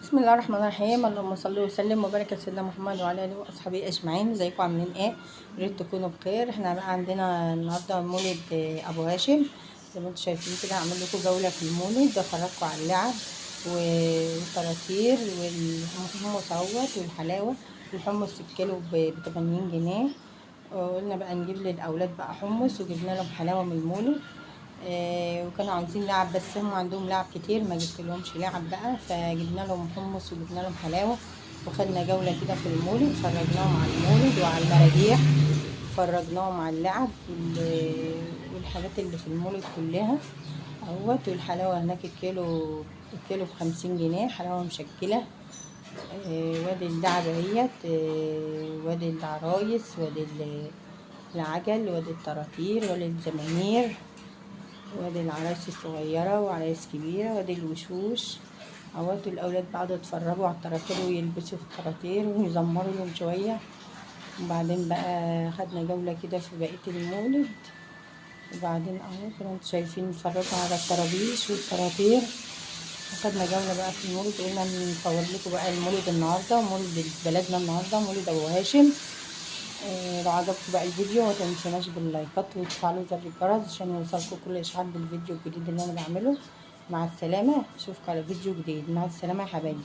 بسم الله الرحمن الرحيم. اللهم صل وسلم وبارك على سيدنا محمد وعلى اله واصحابه اجمعين. ازيكم عاملين ايه؟ يا ريت تكونوا بخير. احنا بقى عندنا النهارده مولد ابو هاشم، زي ما انتم شايفين كده. هعمل لكم جوله في المولد وافرجكم على اللعب والطراطير والحمص اهوت والحلاوه. الحمص الكيلو ب 80 جنيه. قلنا بقى نجيب للاولاد بقى حمص، وجبنا لهم حلاوه من المولد. وكانوا عاوزين لعب، بس هم عندهم لعب كتير ما جبت لهمش لعب بقى، فجبنا لهم حمص وجبنا لهم حلاوه. وخدنا جوله كده في المولد، فرجناهم على المولد وعلى المراجيح، فرجناهم على اللعب والحاجات اللي في المولد كلها اهوت. والحلاوه هناك الكيلو ب50 جنيه، حلاوه مشكله. وادي اللعب اهيت، وادي العرايس، وادي العجل، وادي الطراطير، وادي الزمامير، وادي العرايس الصغيرة وعرايس كبيرة، وادي الوشوش اهوت. الاولاد بعضوا يتفرجوا على الطراطير ويلبسوا في الطراطير ويزمروا لهم شوية. وبعدين بقى خدنا جولة كده في بقية المولد. وبعدين اهو كانوا انتوا شايفين اتفرجنا على الطرابيش والطراطير. خدنا جولة بقى في المولد، قلنا نصور لكم بقى المولد النهاردة، مولد بلدنا النهاردة، مولد ابو هاشم. لو عجبكم بقى الفيديو ما تنسوناش باللايكات وتفعلوا زر الجرس عشان يوصلكم كل اشعار بالفيديو الجديد اللي انا بعمله. مع السلامه، اشوفكم على فيديو جديد. مع السلامه يا حبايبي.